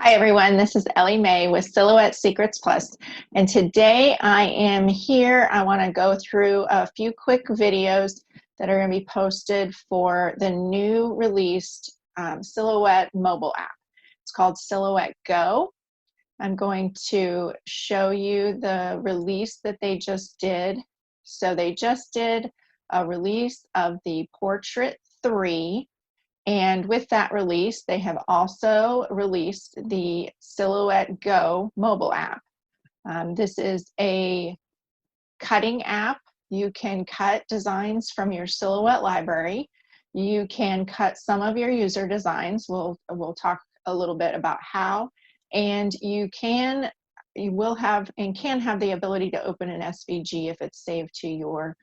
Hi everyone, this is Ellie Mae with Silhouette Secrets Plus, and today I am here. I want to go through a few quick videos that are going to be posted for the new released Silhouette mobile app. It's called Silhouette Go. I'm going to show you the release that they just did. So they just did a release of the Portrait 3. And with that release, they have also released the Silhouette Go mobile app. This is a cutting app. You can cut designs from your Silhouette library. You can cut some of your user designs. We'll talk a little bit about how. And you will have and can have the ability to open an SVG if it's saved to your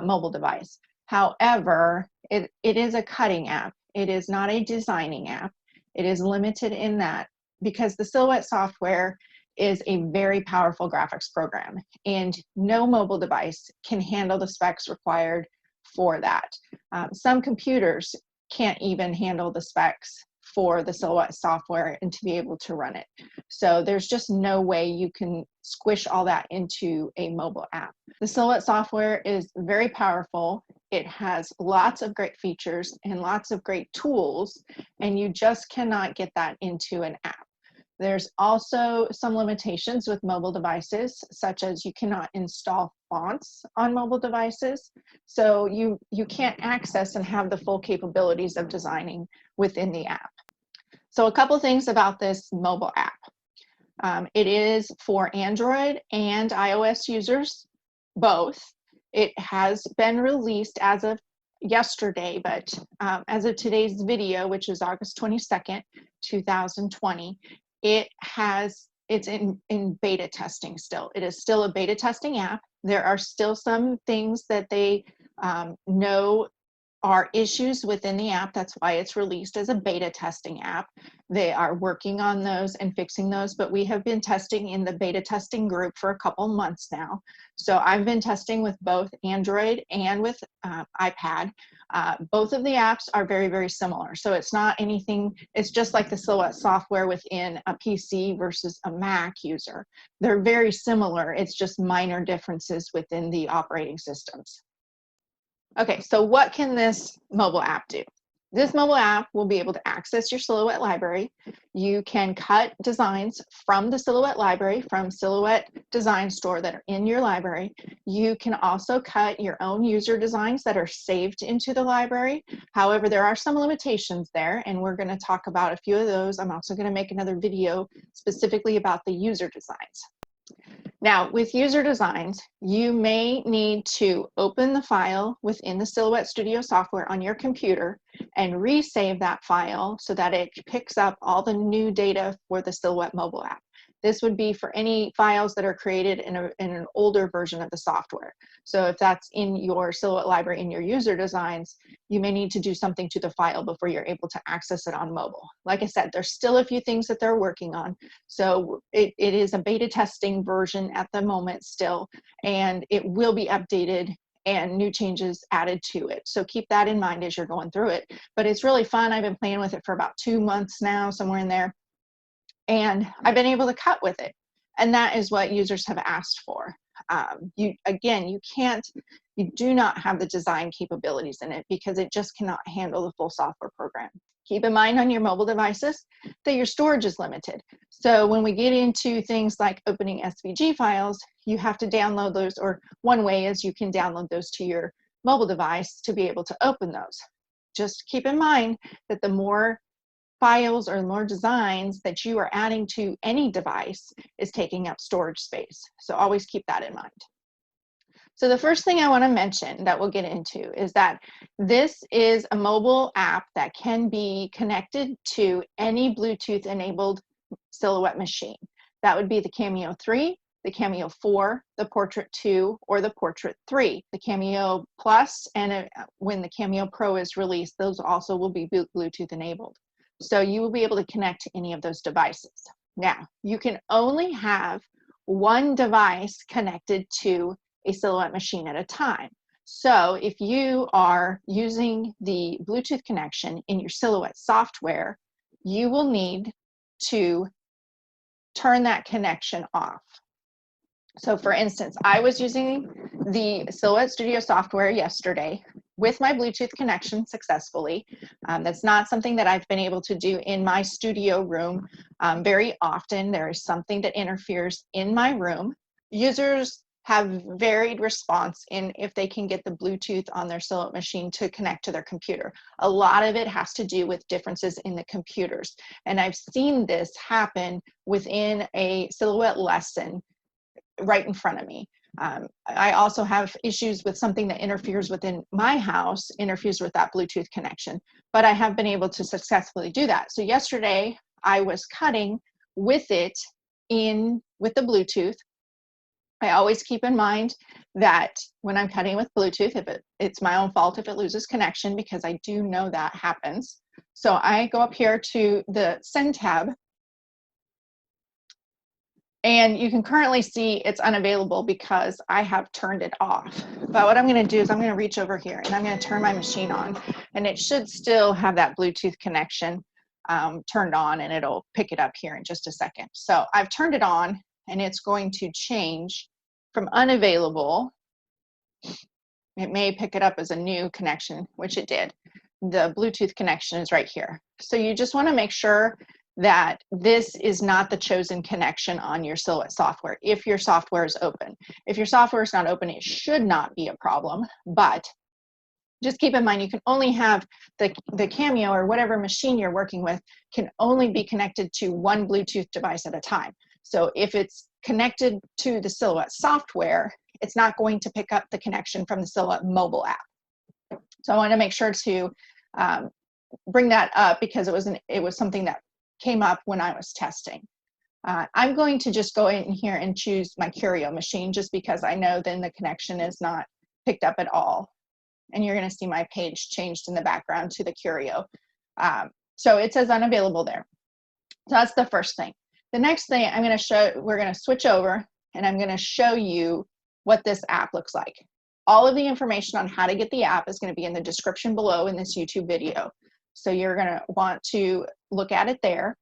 mobile device. However, it is a cutting app. It is not a designing app. It is limited in that because the Silhouette software is a very powerful graphics program, and no mobile device can handle the specs required for that. Some computers can't even handle the specs for the Silhouette software and to be able to run it. So there's just no way you can squish all that into a mobile app. The Silhouette software is very powerful. It has lots of great features and lots of great tools, and you just cannot get that into an app. There's also some limitations with mobile devices, such as you cannot install fonts on mobile devices. So you can't access and have the full capabilities of designing within the app. So a couple things about this mobile app. It is for Android and iOS users, both. It has been released as of yesterday, but as of today's video, which is August 22nd, 2020, it's in beta testing still. It is still a beta testing app. There are still some things that they know are issues within the app. That's why it's released as a beta testing app. They are working on those and fixing those, but we have been testing in the beta testing group for a couple months now. So I've been testing with both Android and with iPad. Both of the apps are very, very similar. So it's not anything, it's just like the Silhouette software within a PC versus a Mac user. They're very similar. It's just minor differences within the operating systems. Okay, so what can this mobile app do? This mobile app will be able to access your Silhouette library. You can cut designs from the Silhouette library, from Silhouette Design Store that are in your library. You can also cut your own user designs that are saved into the library. However, there are some limitations there, and we're going to talk about a few of those. I'm also going to make another video specifically about the user designs. Now, with user designs, you may need to open the file within the Silhouette Studio software on your computer and resave that file so that it picks up all the new data for the Silhouette mobile app. This would be for any files that are created in an older version of the software. So if that's in your Silhouette library in your user designs, you may need to do something to the file before you're able to access it on mobile. Like I said, there's still a few things that they're working on. So it is a beta testing version at the moment still, and it will be updated and new changes added to it. So keep that in mind as you're going through it. But it's really fun. I've been playing with it for about 2 months now, somewhere in there. And I've been able to cut with it. And that is what users have asked for. You do not have the design capabilities in it because it just cannot handle the full software program. Keep in mind on your mobile devices that your storage is limited. So when we get into things like opening SVG files, you have to download those, or one way is you can download those to your mobile device to be able to open those. Just keep in mind that the more files or more designs that you are adding to any device is taking up storage space. So always keep that in mind. So the first thing I want to mention that we'll get into is that this is a mobile app that can be connected to any Bluetooth enabled Silhouette machine. That would be the Cameo 3, the Cameo 4, the Portrait 2, or the Portrait 3. The Cameo Plus, and when the Cameo Pro is released, those also will be Bluetooth enabled. So you will be able to connect to any of those devices. Now, you can only have one device connected to a Silhouette machine at a time. So if you are using the Bluetooth connection in your Silhouette software, you will need to turn that connection off. So for instance, I was using the Silhouette Studio software yesterday with my Bluetooth connection successfully. That's not something that I've been able to do in my studio room very often. There is something that interferes in my room. Users have varied response in if they can get the Bluetooth on their Silhouette machine to connect to their computer. A lot of it has to do with differences in the computers. And I've seen this happen within a Silhouette lesson right in front of me. I also have issues with something that interferes within my house, interferes with that Bluetooth connection, but I have been able to successfully do that. So yesterday I was cutting with it with the Bluetooth. I always keep in mind that when I'm cutting with Bluetooth, it's my own fault if it loses connection, because I do know that happens. So I go up here to the Send tab, and you can currently see it's unavailable because I have turned it off. But what I'm going to do is I'm going to reach over here and I'm going to turn my machine on, and it should still have that Bluetooth connection turned on, and it'll pick it up here in just a second. So I've turned it on, and it's going to change from unavailable. It may pick it up as a new connection, which it did. The Bluetooth connection is right here. So you just want to make sure that this is not the chosen connection on your Silhouette software if your software is open. If your software is not open, it should not be a problem, but just keep in mind you can only have the Cameo or whatever machine you're working with can only be connected to one Bluetooth device at a time. So if it's connected to the Silhouette software, it's not going to pick up the connection from the Silhouette mobile app. So I want to make sure to bring that up because it was something that came up when I was testing. I'm going to just go in here and choose my Curio machine just because I know then the connection is not picked up at all. And you're going to see my page changed in the background to the Curio. So it says unavailable there. So that's the first thing. The next thing we're going to switch over and I'm going to show you what this app looks like. All of the information on how to get the app is going to be in the description below in this YouTube video. So you're going to want to look at it there.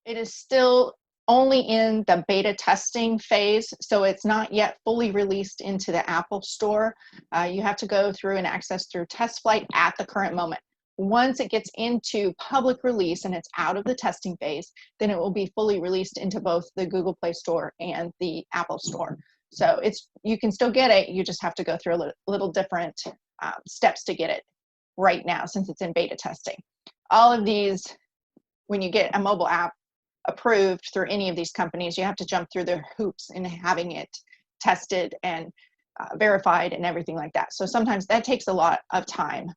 It is still only in the beta testing phase, so it's not yet fully released into the Apple Store. You have to go through and access through test flight at the current moment. Once it gets into public release and it's out of the testing phase, then it will be fully released into both the Google Play Store and the Apple Store. So you can still get it, you just have to go through a little different steps to get it right now since it's in beta testing. All of these, when you get a mobile app approved through any of these companies, you have to jump through the hoops in having it tested and verified and everything like that. So sometimes that takes a lot of time,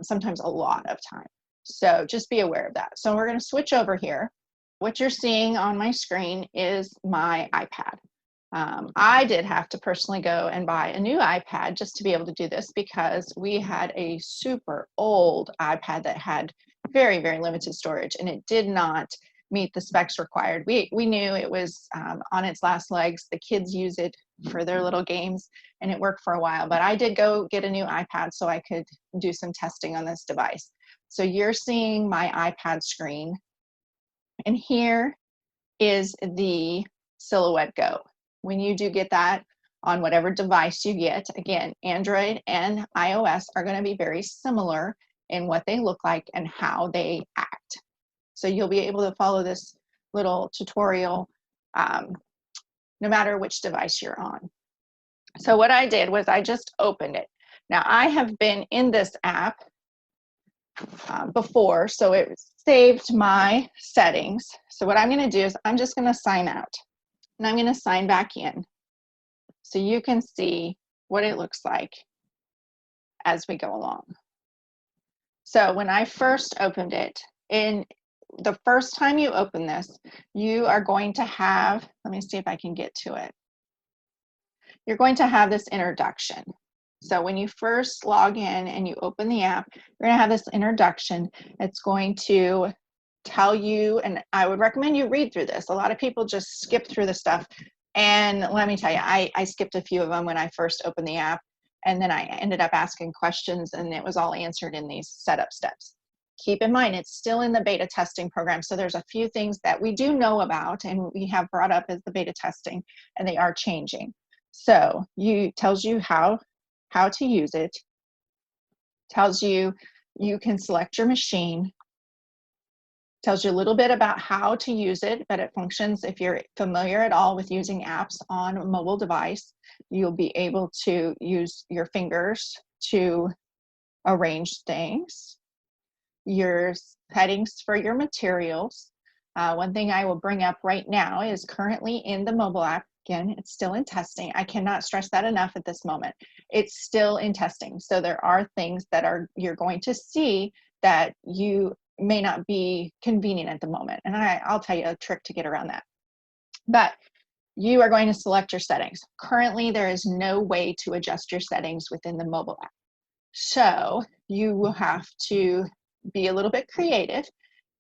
sometimes a lot of time. So just be aware of that. So we're going to switch over here. What you're seeing on my screen is my iPad. I did have to personally go and buy a new iPad just to be able to do this because we had a super old iPad that had very, very limited storage and it did not meet the specs required. We knew it was on its last legs. The kids use it for their little games and it worked for a while, but I did go get a new iPad so I could do some testing on this device. So you're seeing my iPad screen and here is the Silhouette Go. When you do get that on whatever device you get, again, Android and iOS are going to be very similar in what they look like and how they act. So you'll be able to follow this little tutorial no matter which device you're on. So what I did was I just opened it. Now I have been in this app before, so it saved my settings. So what I'm going to do is I'm just going to sign out. And I'm going to sign back in so you can see what it looks like as we go along. So when I first opened it, in the first time you open this, you are going to have, let me see if I can get to it. You're going to have this introduction. So when you first log in and you open the app, you're going to have this introduction. It's going to tell you, and I would recommend you read through this. A lot of people just skip through the stuff. And let me tell you, I skipped a few of them when I first opened the app. And then I ended up asking questions and it was all answered in these setup steps. keep in mind, it's still in the beta testing program. So there's a few things that we do know about and we have brought up as the beta testing, and they are changing. So tells you how to use it, tells you you can select your machine, tells you a little bit about how to use it, but it functions. If you're familiar at all with using apps on a mobile device, you'll be able to use your fingers to arrange things, your settings for your materials. One thing I will bring up right now is currently in the mobile app. Again, it's still in testing. I cannot stress that enough at this moment. It's still in testing. So there are things that you're going to see that you may not be convenient at the moment. And I'll tell you a trick to get around that. But you are going to select your settings. Currently, there is no way to adjust your settings within the mobile app. So you will have to be a little bit creative.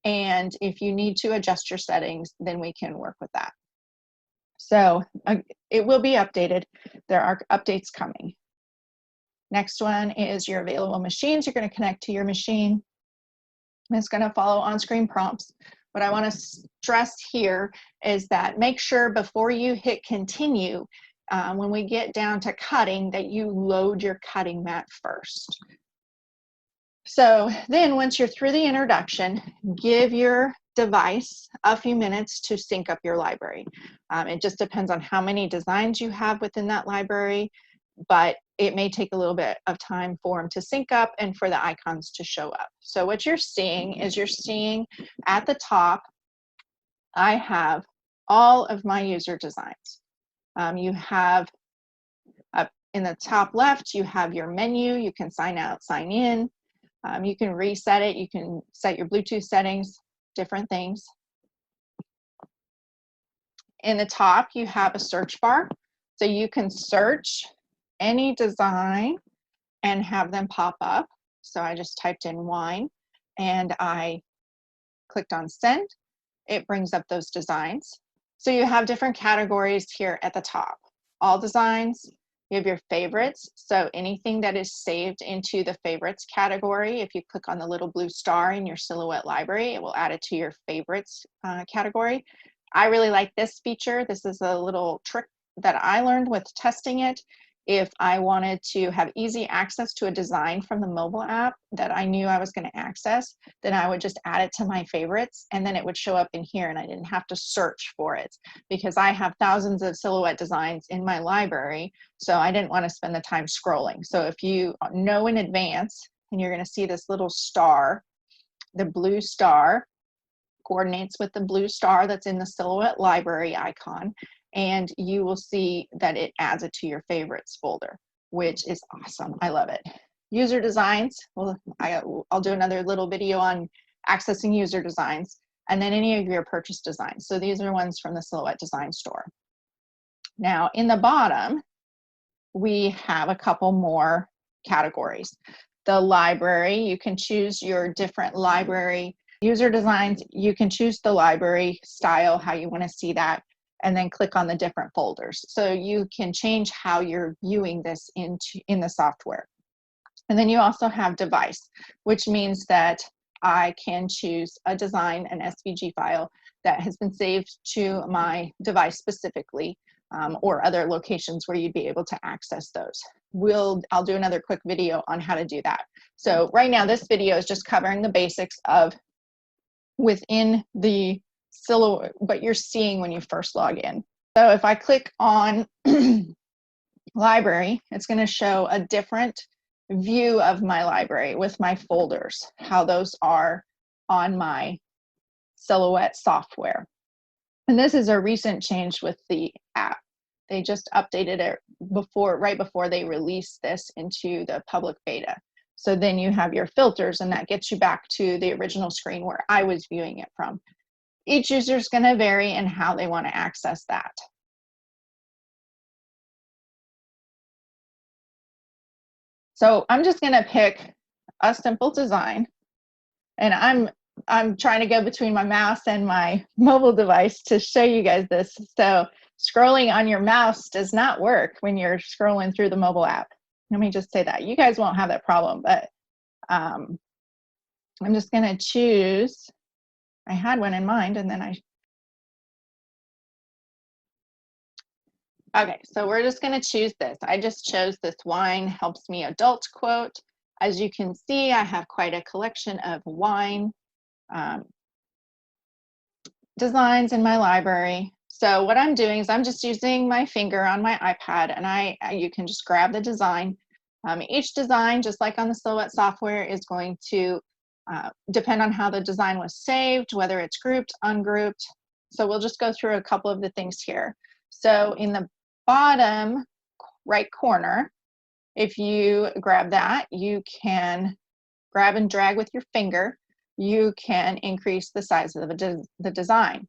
And if you need to adjust your settings, then we can work with that. So it will be updated. There are updates coming. Next one is your available machines. You're going to connect to your machine. It's going to follow on-screen prompts. What I want to stress here is that make sure before you hit continue, when we get down to cutting, that you load your cutting mat first. So then once you're through the introduction, give your device a few minutes to sync up your library. It just depends on how many designs you have within that library, but it may take a little bit of time for them to sync up and for the icons to show up. So what you're seeing is at the top, I have all of my user designs. You have in the top left, you have your menu. You can sign out, sign in. You can reset it. You can set your Bluetooth settings, different things. In the top, you have a search bar. So you can search any design and have them pop up. So I just typed in wine and I clicked on send. It brings up those designs. So you have different categories here at the top. All designs, you have your favorites. So anything that is saved into the favorites category, if you click on the little blue star in your Silhouette library, it will add it to your favorites category. I really like this feature. This is a little trick that I learned with testing it. If I wanted to have easy access to a design from the mobile app that I knew I was going to access, then I would just add it to my favorites and then it would show up in here and I didn't have to search for it because I have thousands of Silhouette designs in my library, so I didn't want to spend the time scrolling. So if you know in advance and you're going to see this little star, the blue star coordinates with the blue star that's in the Silhouette library icon, and you will see that it adds it to your favorites folder, which is awesome. I love it. User designs, well, I'll do another little video on accessing user designs, and then any of your purchase designs. So these are ones from the Silhouette Design Store. Now in the bottom, we have a couple more categories. The library, you can choose your different library user designs. You can choose the library style, how you want to see that, and then click on the different folders. So you can change how you're viewing this in the software. And then you also have device, which means that I can choose a design, an SVG file that has been saved to my device specifically, or other locations where you'd be able to access those. I'll do another quick video on how to do that. So right now, this video is just covering the basics of within the Silhouette, what you're seeing when you first log in. So if I click on library, it's going to show a different view of my library with my folders, how those are on my Silhouette software. And this is a recent change with the app. They just updated it right before they released this into the public beta. So then you have your filters, and that gets you back to the original screen where I was viewing it from. Each user is going to vary in how they want to access that. So I'm just going to pick a simple design, and I'm trying to go between my mouse and my mobile device to show you guys this. So scrolling on your mouse does not work when you're scrolling through the mobile app. Let me just say that. You guys won't have that problem, but I'm just going to choose, I had one in mind and then okay, so we're just going to choose this. I just chose this wine helps me adult quote. As you can see, I have quite a collection of wine designs in my library. So what I'm doing is I'm just using my finger on my iPad, and you can just grab the design. Each design, just like on the Silhouette software, is going to depend on how the design was saved, whether it's grouped, ungrouped. So we'll just go through a couple of the things here. So in the bottom right corner, if you grab that, you can grab and drag with your finger. You can increase the size of the design.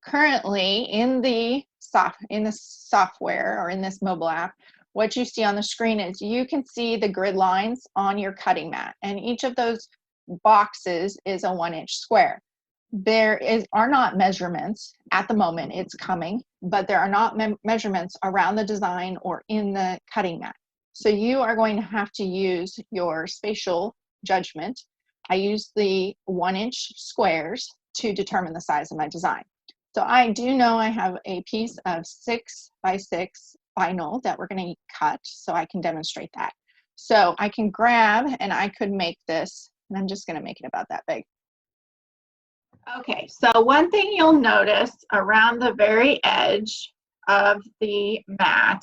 Currently, in the software or in this mobile app, what you see on the screen is you can see the grid lines on your cutting mat, and each of those boxes is a 1-inch square. There are not measurements at the moment, it's coming, but there are not measurements around the design or in the cutting mat. So you are going to have to use your spatial judgment. I use the 1-inch squares to determine the size of my design. So I do know I have a piece of 6x6 vinyl that we're going to cut, so I can demonstrate that. So I can grab and I could make this, and I'm just going to make it about that big. Okay, so one thing you'll notice around the very edge of the mat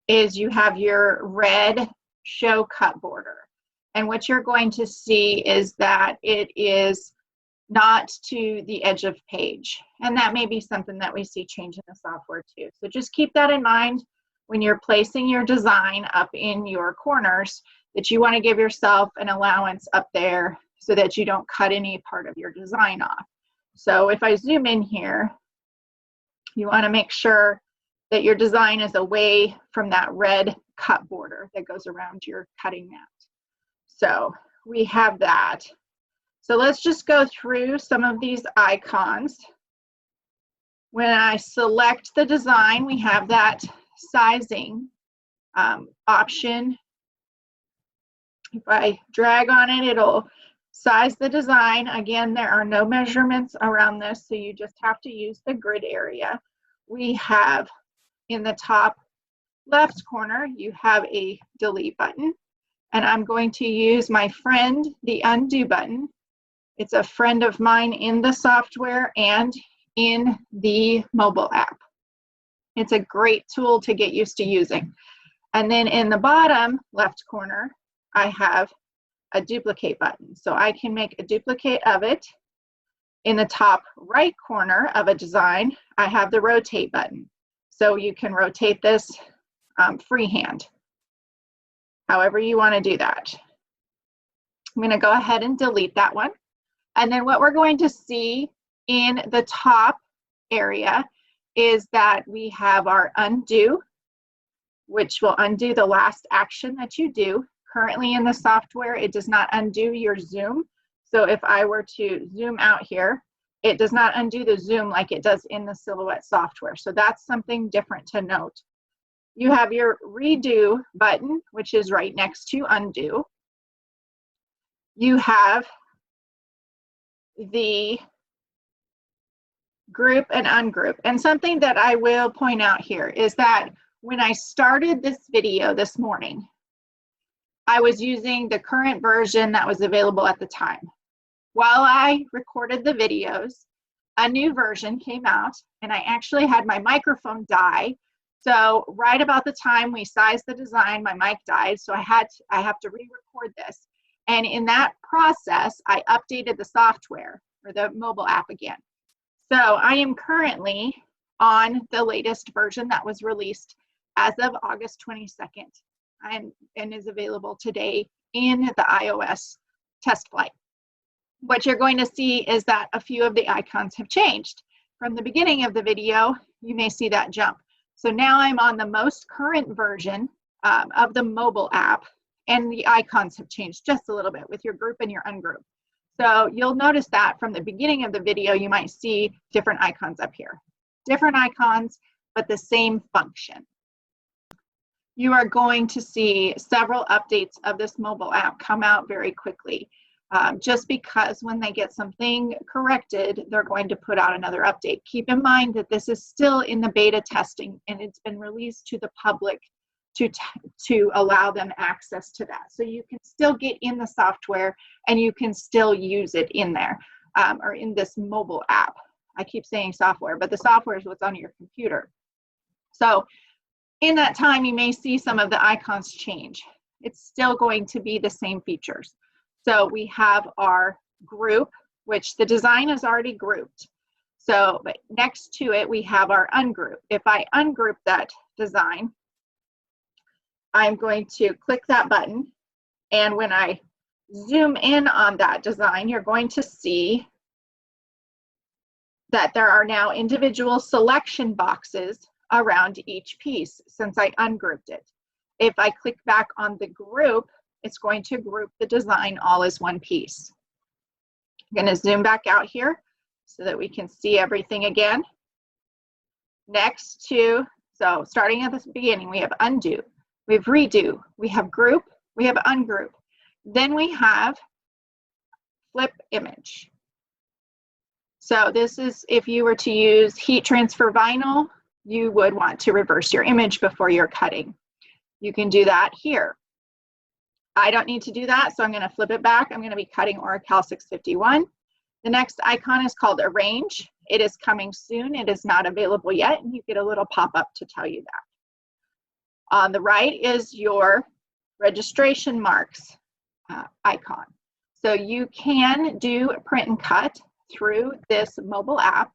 is you have your red show cut border. And what you're going to see is that it is not to the edge of page. And that may be something that we see change in the software too. So just keep that in mind when you're placing your design up in your corners, that you want to give yourself an allowance up there so that you don't cut any part of your design off. So if I zoom in here, you want to make sure that your design is away from that red cut border that goes around your cutting mat. So we have that. So let's just go through some of these icons. When I select the design, we have that sizing option. If I drag on it, it'll size the design. Again, there are no measurements around this, so you just have to use the grid area. We have in the top left corner, you have a delete button, and I'm going to use my friend, the undo button. It's a friend of mine in the software and in the mobile app. It's a great tool to get used to using. And then in the bottom left corner, I have a duplicate button. So I can make a duplicate of it. In the top right corner of a design, I have the rotate button. So you can rotate this freehand, however you want to do that. I'm going to go ahead and delete that one. And then what we're going to see in the top area is that we have our undo, which will undo the last action that you do. Currently in the software, it does not undo your zoom. So if I were to zoom out here, it does not undo the zoom like it does in the Silhouette software. So that's something different to note. You have your redo button, which is right next to undo. You have the group and ungroup. And something that I will point out here is that when I started this video this morning, I was using the current version that was available at the time. While I recorded the videos, a new version came out, and I actually had my microphone die. So right about the time we sized the design, my mic died, so I have to re-record this. And in that process, I updated the software or the mobile app again. So I am currently on the latest version that was released as of August 22nd and is available today in the iOS test flight. What you're going to see is that a few of the icons have changed. From the beginning of the video, you may see that jump. So now I'm on the most current version of the mobile app, and the icons have changed just a little bit with your group and your ungroup. So you'll notice that from the beginning of the video, you might see different icons up here. Different icons, but the same function. You are going to see several updates of this mobile app come out very quickly. just because when they get something corrected, they're going to put out another update. Keep in mind that this is still in the beta testing and it's been released to the public to allow them access to that. So you can still get in the software and you can still use it in there or in this mobile app. I keep saying software, but the software is what's on your computer. So in that time, you may see some of the icons change. It's still going to be the same features. So we have our group, which the design is already grouped. So but next to it, we have our ungroup. If I ungroup that design, I'm going to click that button. And when I zoom in on that design, you're going to see that there are now individual selection boxes around each piece since I ungrouped it. If I click back on the group, it's going to group the design all as one piece. I'm going to zoom back out here so that we can see everything again. Next to, so starting at the beginning, we have undo, we have redo, we have group, we have ungroup. Then we have flip image. So this is if you were to use heat transfer vinyl, you would want to reverse your image before you're cutting. You can do that here. I don't need to do that, so I'm going to flip it back. I'm going to be cutting Oracal 651. The next icon is called Arrange. It is coming soon. It is not available yet, and you get a little pop-up to tell you that. On the right is your registration marks icon. So you can do print and cut through this mobile app.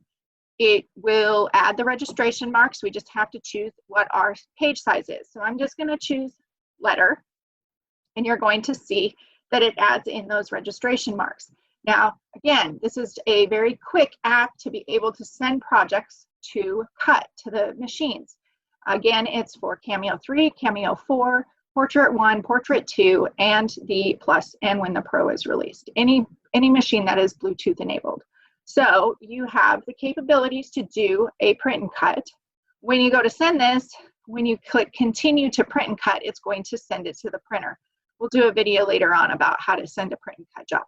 It will add the registration marks. We just have to choose what our page size is. So I'm just going to choose letter, and you're going to see that it adds in those registration marks. Now, again, this is a very quick app to be able to send projects to cut to the machines. Again, it's for Cameo 3, Cameo 4, Portrait 1, Portrait 2, and the Plus, and when the Pro is released. Any machine that is Bluetooth enabled. So you have the capabilities to do a print and cut. When you go to send this, when you click continue to print and cut, it's going to send it to the printer. We'll do a video later on about how to send a print and cut job.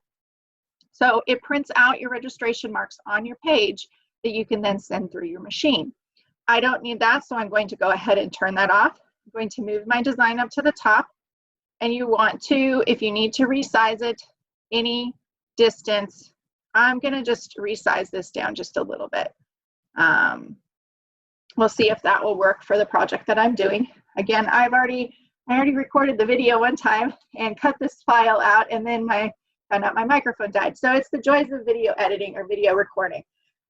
So it prints out your registration marks on your page that you can then send through your machine. I don't need that, so I'm going to go ahead and turn that off. I'm going to move my design up to the top, and you want to, if you need to resize it any distance, I'm going to just resize this down just a little bit. We'll see if that will work for the project that I'm doing. Again, I already recorded the video one time and cut this file out, and then found out my microphone died. So it's the joys of video editing or video recording.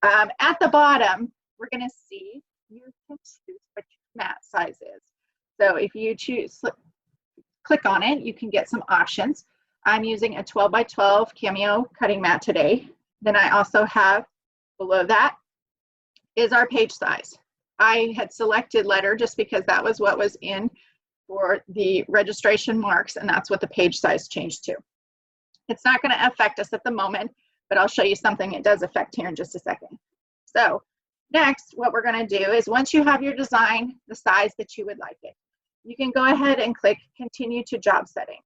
At the bottom, we're going to see you can choose what your mat size is. So if you click on it, you can get some options. I'm using a 12 by 12 Cameo cutting mat today. Then I also have below that is our page size. I had selected letter just because that was what was in for the registration marks, and that's what the page size changed to. It's not going to affect us at the moment, but I'll show you something it does affect here in just a second. So next, what we're going to do is once you have your design, the size that you would like it, you can go ahead and click continue to job settings.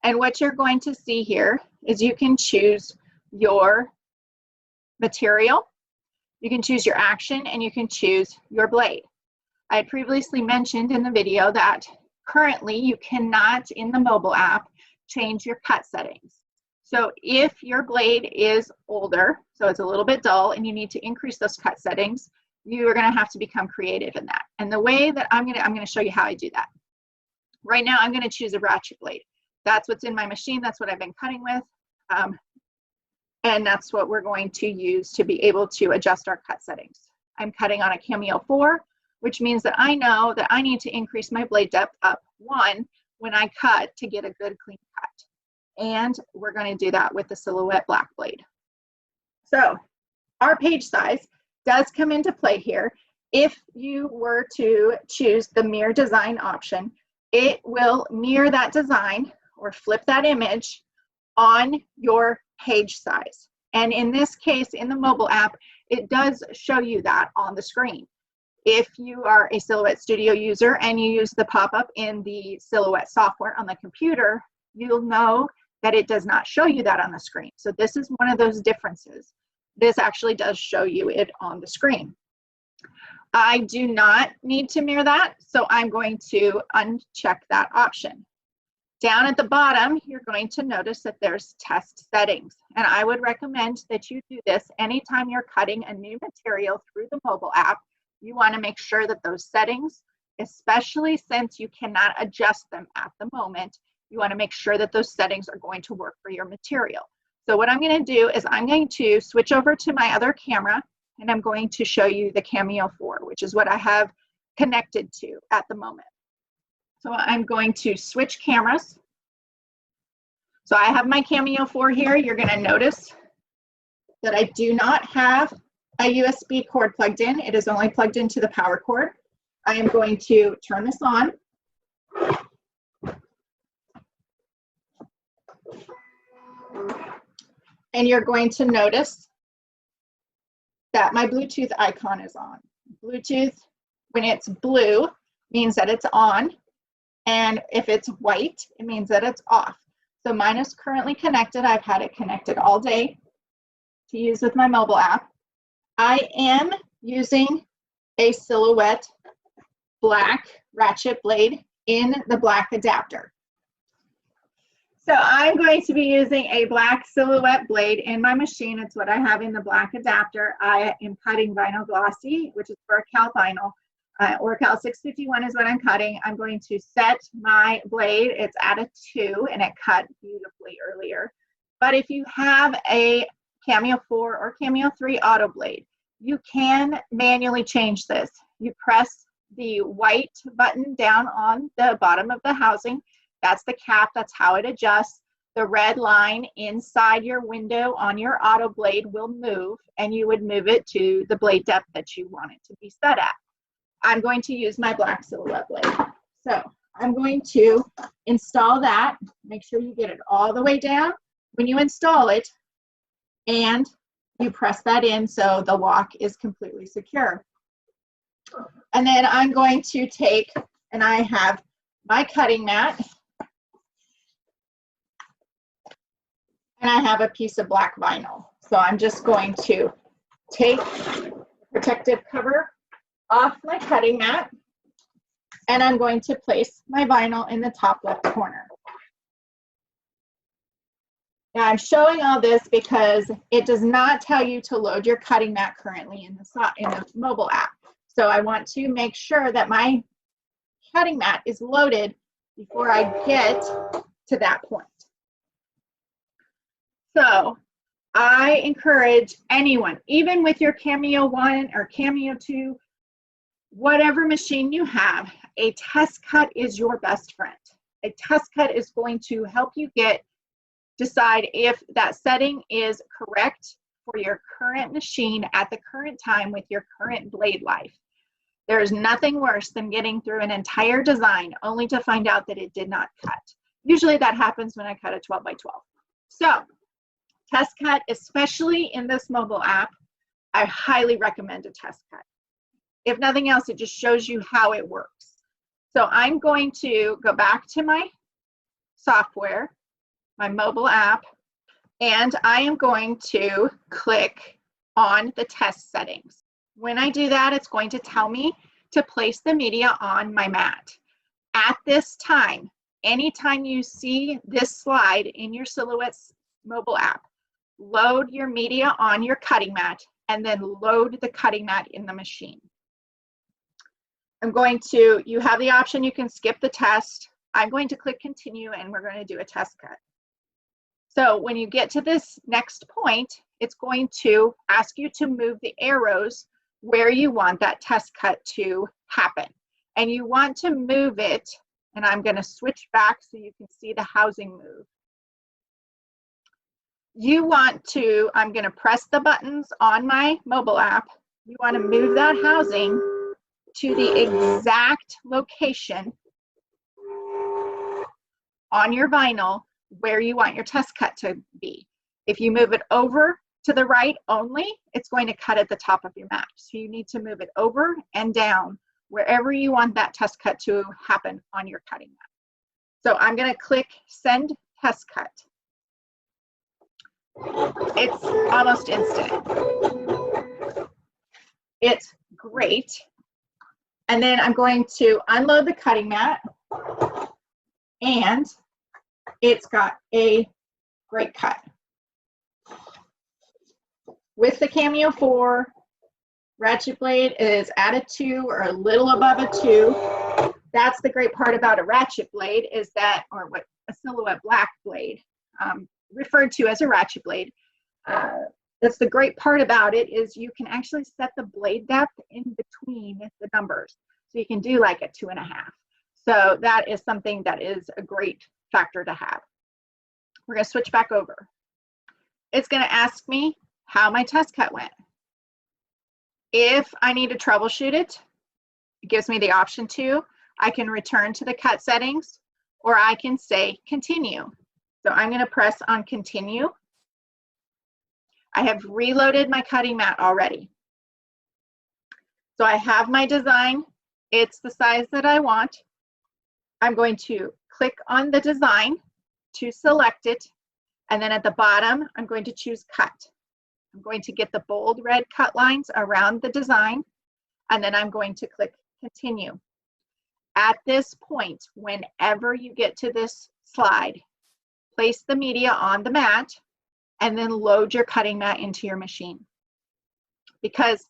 And what you're going to see here is you can choose your material, you can choose your action, and you can choose your blade. I had previously mentioned in the video that currently you cannot, in the mobile app, change your cut settings. So if your blade is older, so it's a little bit dull, and you need to increase those cut settings, you are going to have to become creative in that. And the way that I'm going to show you how I do that. Right now, I'm going to choose a ratchet blade. That's what's in my machine. That's what I've been cutting with. And that's what we're going to use to be able to adjust our cut settings. I'm cutting on a Cameo 4, which means that I know that I need to increase my blade depth up 1 when I cut to get a good clean cut. And we're going to do that with the Silhouette black blade. So our page size does come into play here. If you were to choose the mirror design option, it will mirror that design or flip that image on your page size. And in this case, in the mobile app, it does show you that on the screen. If you are a Silhouette Studio user and you use the pop-up in the Silhouette software on the computer, you'll know that it does not show you that on the screen. So this is one of those differences. This actually does show you it on the screen. I do not need to mirror that, so I'm going to uncheck that option. Down at the bottom, you're going to notice that there's test settings, and I would recommend that you do this anytime you're cutting a new material through the mobile app. You want to make sure that those settings, especially since you cannot adjust them at the moment, you want to make sure that those settings are going to work for your material. So what I'm going to do is I'm going to switch over to my other camera, and I'm going to show you the Cameo 4, which is what I have connected to at the moment. So I'm going to switch cameras. So I have my Cameo 4 here. You're going to notice that I do not have a USB cord plugged in. It is only plugged into the power cord. I am going to turn this on. And you're going to notice that my Bluetooth icon is on. Bluetooth, when it's blue, means that it's on. And if it's white, it means that it's off. So mine is currently connected. I've had it connected all day to use with my mobile app. I am using a Silhouette black ratchet blade in the black adapter. So I'm going to be using a black Silhouette blade in my machine. It's what I have in the black adapter. I am cutting vinyl glossy, which is Cal vinyl. Cal 651 is what I'm cutting. I'm going to set my blade. It's at a 2, and it cut beautifully earlier. But if you have a Cameo 4 or Cameo 3 Autoblade, you can manually change this. You press the white button down on the bottom of the housing. That's the cap. That's how it adjusts. The red line inside your window on your Autoblade will move, and you would move it to the blade depth that you want it to be set at. I'm going to use my black Silhouette blade. So I'm going to install that. Make sure you get it all the way down when you install it, and you press that in so the lock is completely secure. And then I'm going to take, and I have my cutting mat, and I have a piece of black vinyl. So I'm just going to take the protective cover off my cutting mat, and I'm going to place my vinyl in the top left corner. Now I'm showing all this because it does not tell you to load your cutting mat currently in the mobile app. So I want to make sure that my cutting mat is loaded before I get to that point. So I encourage anyone, even with your Cameo 1 or Cameo 2, whatever machine you have, a test cut is your best friend. A test cut is going to help you decide if that setting is correct for your current machine at the current time with your current blade life. There's nothing worse than getting through an entire design only to find out that it did not cut. Usually that happens when I cut a 12 by 12. So test cut, especially in this mobile app, I highly recommend a test cut. If nothing else, it just shows you how it works. So I'm going to go back to my software, my mobile app, and I am going to click on the test settings. When I do that, it's going to tell me to place the media on my mat. At this time, anytime you see this slide in your Silhouette mobile app, load your media on your cutting mat and then load the cutting mat in the machine. You have the option, you can skip the test. I'm going to click continue, and we're going to do a test cut. So when you get to this next point, it's going to ask you to move the arrows where you want that test cut to happen. And you want to move it, and I'm going to switch back so you can see the housing move. I'm going to press the buttons on my mobile app. You want to move that housing to the exact location on your vinyl where you want your test cut to be. If you move it over to the right only, it's going to cut at the top of your mat. So you need to move it over and down wherever you want that test cut to happen on your cutting mat. So I'm going to click Send Test Cut. It's almost instant. It's great. And then I'm going to unload the cutting mat, and it's got a great cut. With the Cameo 4, ratchet blade is at a 2 or a little above a 2. That's the great part about a ratchet blade, is that, or what a Silhouette black blade, referred to as a ratchet blade. That's the great part about it, is you can actually set the blade depth in between the numbers. So you can do like a 2.5. So that is something that is a great factor to have. We're going to switch back over. It's going to ask me how my test cut went. If I need to troubleshoot it, it gives me the option to. I can return to the cut settings, or I can say continue. So I'm going to press on continue. I have reloaded my cutting mat already. So I have my design. It's the size that I want. I'm going to click on the design to select it. And then at the bottom, I'm going to choose cut. I'm going to get the bold red cut lines around the design. And then I'm going to click continue. At this point, whenever you get to this slide, place the media on the mat and then load your cutting mat into your machine. Because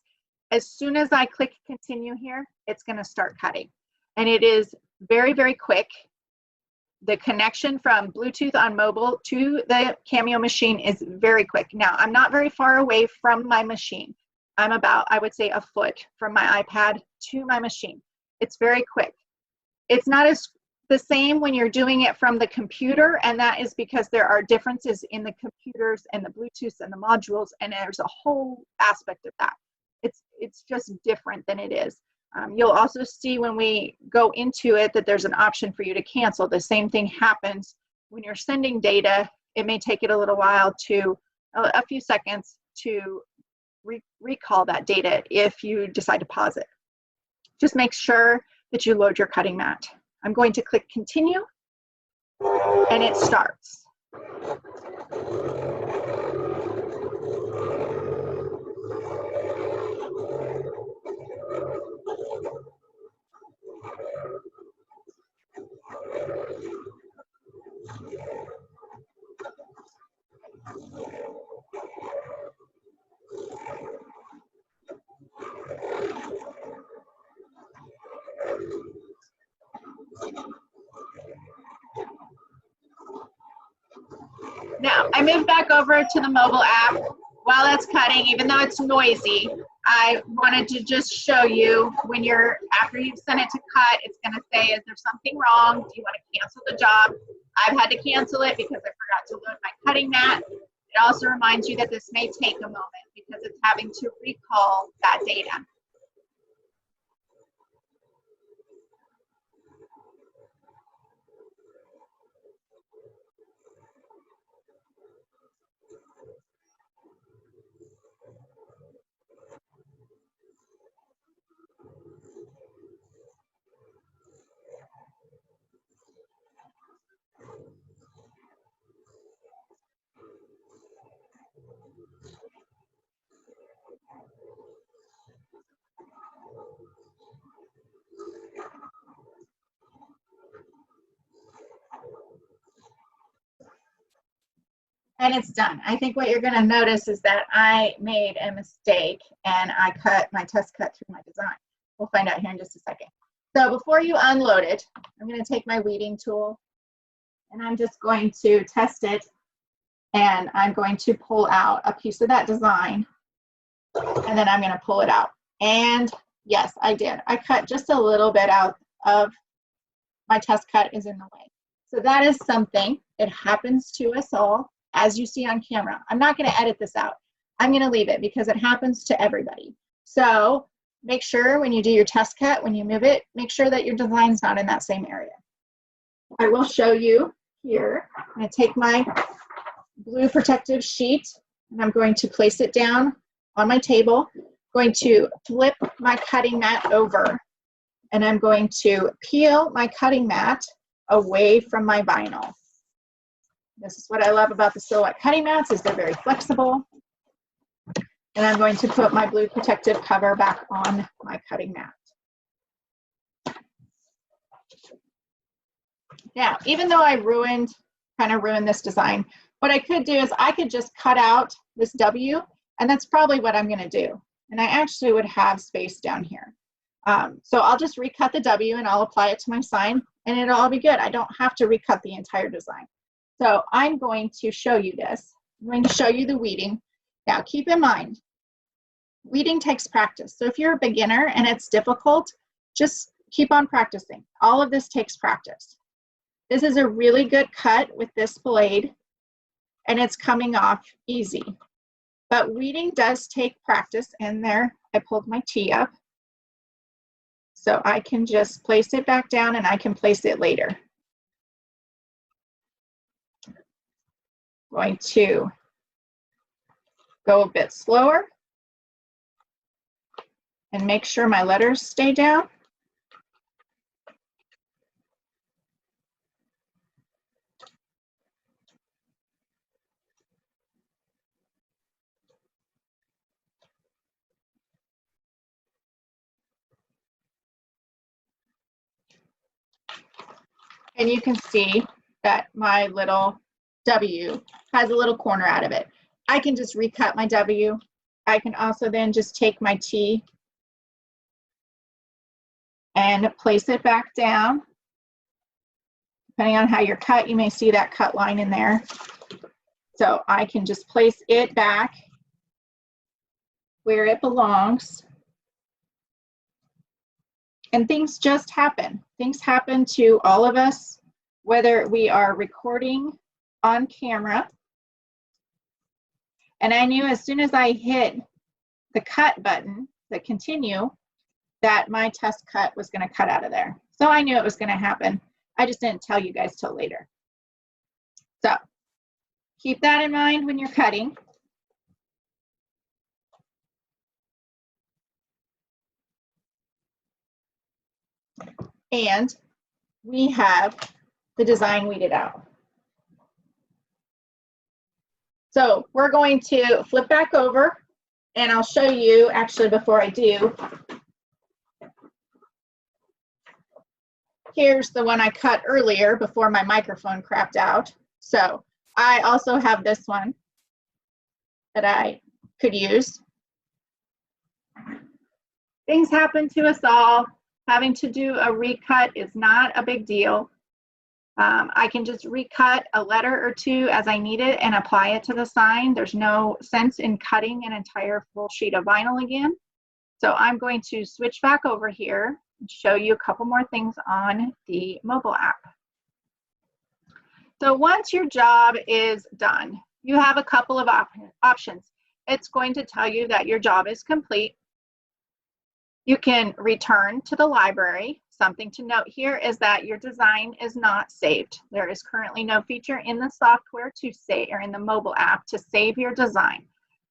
as soon as I click continue here, it's going to start cutting. And it is very, very quick. The connection from Bluetooth on mobile to the Cameo machine is very quick. Now, I'm not very far away from my machine. I'm about, I would say, a foot from my iPad to my machine. It's very quick. It's not as the same when you're doing it from the computer, and that is because there are differences in the computers and the Bluetooth and the modules, and there's a whole aspect of that. It's just different than it is. You'll also see when we go into it that there's an option for you to cancel. The same thing happens when you're sending data. It may take it a little while to, a few seconds to recall that data if you decide to pause it. Just make sure that you load your cutting mat. I'm going to click continue, and it starts. Now, I moved back over to the mobile app while that's cutting, even though it's noisy. I wanted to just show you when you're, after you've sent it to cut, it's going to say, is there something wrong? Do you want to cancel the job? I've had to cancel it because I forgot to load my cutting mat. It also reminds you that this may take a moment because it's having to recall that data. And it's done. I think what you're going to notice is that I made a mistake and I cut my test cut through my design. We'll find out here in just a second. So before you unload it, I'm going to take my weeding tool and I'm just going to test it, and I'm going to pull out a piece of that design, and then I'm going to pull it out. And yes, I did. I cut just a little bit out of my test cut is in the way. So that is something. It happens to us all, as you see on camera. I'm not going to edit this out. I'm going to leave it because it happens to everybody. So make sure when you do your test cut, when you move it, make sure that your design's not in that same area. I will show you here. I'm going to take my blue protective sheet and I'm going to place it down on my table. I'm going to flip my cutting mat over, and I'm going to peel my cutting mat away from my vinyl. This is what I love about the Silhouette cutting mats, is they're very flexible. And I'm going to put my blue protective cover back on my cutting mat. Now, even though I kind of ruined this design, what I could do is I could just cut out this W, and that's probably what I'm going to do. And I actually would have space down here. So I'll just recut the W and I'll apply it to my sign, and it'll all be good. I don't have to recut the entire design. So I'm going to show you this. I'm going to show you the weeding. Now, keep in mind, weeding takes practice. So if you're a beginner and it's difficult, just keep on practicing. All of this takes practice. This is a really good cut with this blade, and it's coming off easy. But weeding does take practice, and there I pulled my T up. So I can just place it back down, and I can place it later. Going to go a bit slower and make sure my letters stay down. And you can see that my little W has a little corner out of it. I can just recut my W. I can also then just take my T and place it back down. Depending on how you're cut, you may see that cut line in there. So I can just place it back where it belongs. And things just happen. Things happen to all of us, whether we are recording on camera. And I knew as soon as I hit the cut button, the continue, that my test cut was going to cut out of there. So I knew it was going to happen. I just didn't tell you guys till later. So keep that in mind when you're cutting. And we have the design weeded out. So we're going to flip back over, and I'll show you, actually before I do, here's the one I cut earlier before my microphone crapped out. So I also have this one that I could use. Things happen to us all. Having to do a recut is not a big deal. I can just recut a letter or two as I need it and apply it to the sign. There's no sense in cutting an entire full sheet of vinyl again. So I'm going to switch back over here and show you a couple more things on the mobile app. So once your job is done, you have a couple of options. It's going to tell you that your job is complete. You can return to the library. Something to note here is that your design is not saved. There is currently no feature in the software to save, or in the mobile app, to save your design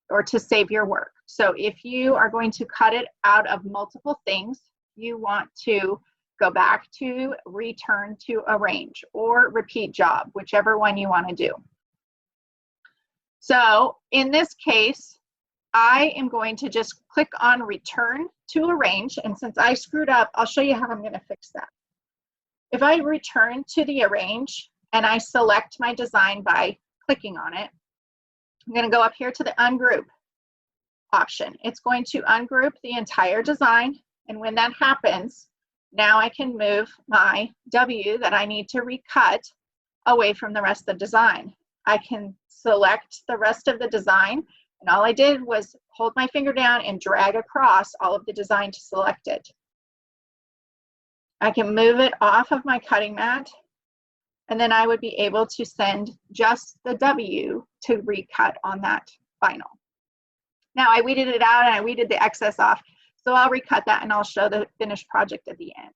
or to save your work. So if you are going to cut it out of multiple things, you want to go back to return to arrange or repeat job, whichever one you want to do. So in this case, I am going to just click on return to arrange, and since I screwed up, I'll show you how I'm going to fix that. If I return to the arrange and I select my design by clicking on it, I'm going to go up here to the ungroup option. It's going to ungroup the entire design, and when that happens, now I can move my W that I need to recut away from the rest of the design. I can select the rest of the design, and all I did was hold my finger down and drag across all of the design to select it. I can move it off of my cutting mat, and then I would be able to send just the W to recut on that vinyl. Now I weeded it out and I weeded the excess off, so I'll recut that and I'll show the finished project at the end.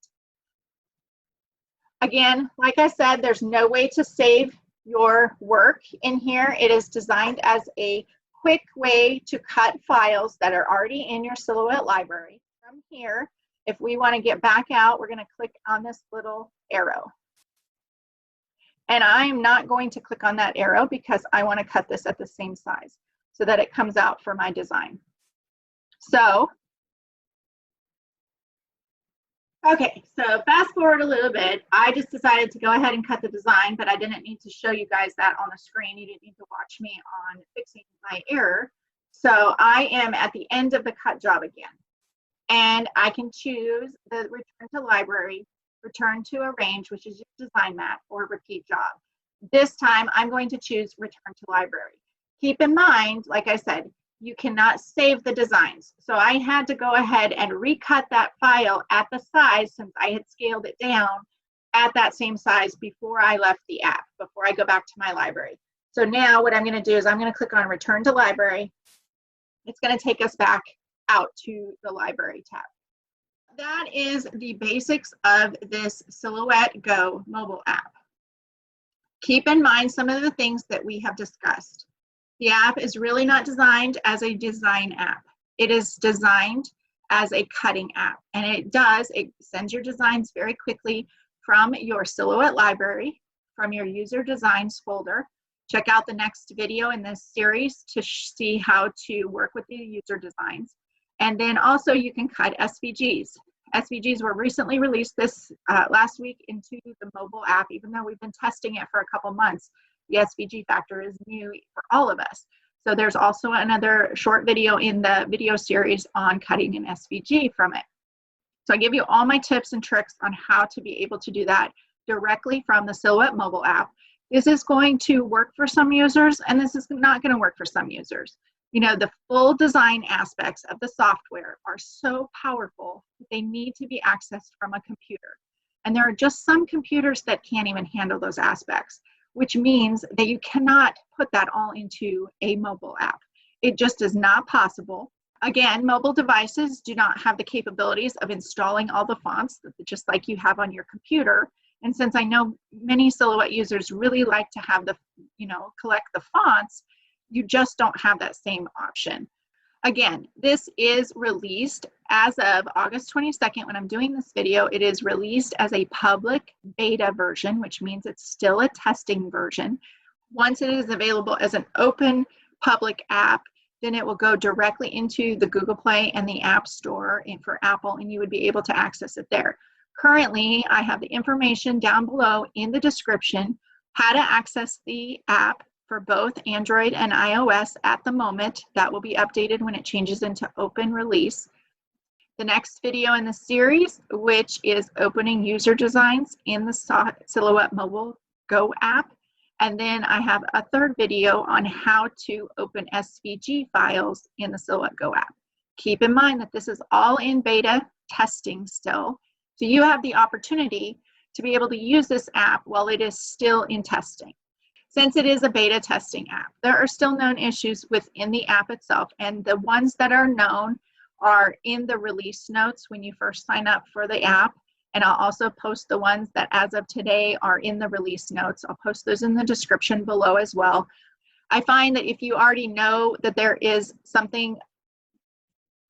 Again, like I said, there's no way to save your work in here. It is designed as a quick way to cut files that are already in your Silhouette library. From here, if we want to get back out, we're going to click on this little arrow. And I'm not going to click on that arrow because I want to cut this at the same size so that it comes out for my design. So, okay, so fast forward a little bit. I just decided to go ahead and cut the design, but I didn't need to show you guys that on the screen. You didn't need to watch me on fixing my error. So I am at the end of the cut job again. And I can choose the return to library, return to arrange, which is your design map, or repeat job. This time I'm going to choose return to library. Keep in mind, like I said, you cannot save the designs. So I had to go ahead and recut that file at the size, since I had scaled it down at that same size before I left the app, before I go back to my library. So now what I'm going to do is I'm going to click on return to library. It's going to take us back out to the library tab. That is the basics of this Silhouette Go mobile app. Keep in mind some of the things that we have discussed. The app is really not designed as a design app. It is designed as a cutting app, and it sends your designs very quickly from your Silhouette library, from your user designs folder. Check out the next video in this series to see how to work with the user designs. And then also you can cut SVGs. SVGs were recently released this last week into the mobile app. Even though we've been testing it for a couple months, the SVG factor is new for all of us. So there's also another short video in the video series on cutting an SVG from it. So I give you all my tips and tricks on how to be able to do that directly from the Silhouette mobile app. This is going to work for some users, and this is not going to work for some users. You know, the full design aspects of the software are so powerful that they need to be accessed from a computer. And there are just some computers that can't even handle those aspects, which means that you cannot put that all into a mobile app. It just is not possible. Again, mobile devices do not have the capabilities of installing all the fonts, just like you have on your computer. And since I know many Silhouette users really like to have the, collect the fonts, you just don't have that same option. Again, this is released as of August 22nd. When I'm doing this video, it is released as a public beta version, which means it's still a testing version. Once it is available as an open public app, then it will go directly into the Google Play and the App Store for Apple, and you would be able to access it there. Currently, I have the information down below in the description how to access the app for both Android and iOS at the moment. That will be updated when it changes into open release. The next video in the series, which is opening user designs in the Silhouette Mobile Go app. And then I have a third video on how to open SVG files in the Silhouette Go app. Keep in mind that this is all in beta testing still. So you have the opportunity to be able to use this app while it is still in testing. Since it is a beta testing app, there are still known issues within the app itself, and the ones that are known are in the release notes when you first sign up for the app. And I'll also post the ones that as of today are in the release notes. I'll post those in the description below as well. I find that if you already know that there is something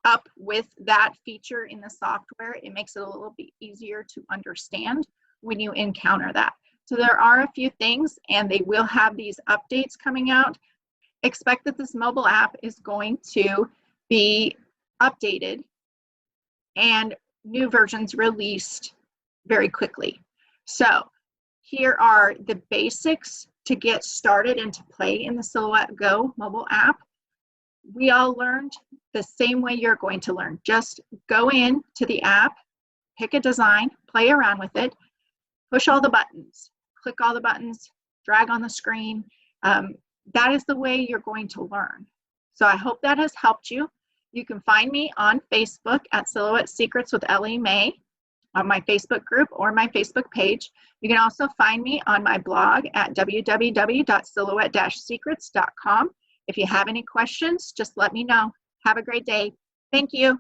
up with that feature in the software, it makes it a little bit easier to understand when you encounter that. So there are a few things, and they will have these updates coming out. Expect that this mobile app is going to be updated and new versions released very quickly. So here are the basics to get started and to play in the Silhouette Go mobile app. We all learned the same way you're going to learn. Just go in to the app, pick a design, play around with it, push all the buttons, click all the buttons, drag on the screen. That is the way you're going to learn. So I hope that has helped you. You can find me on Facebook at Silhouette Secrets with Ellie Mae on my Facebook group or my Facebook page. You can also find me on my blog at www.silhouette-secrets.com. If you have any questions, just let me know. Have a great day. Thank you.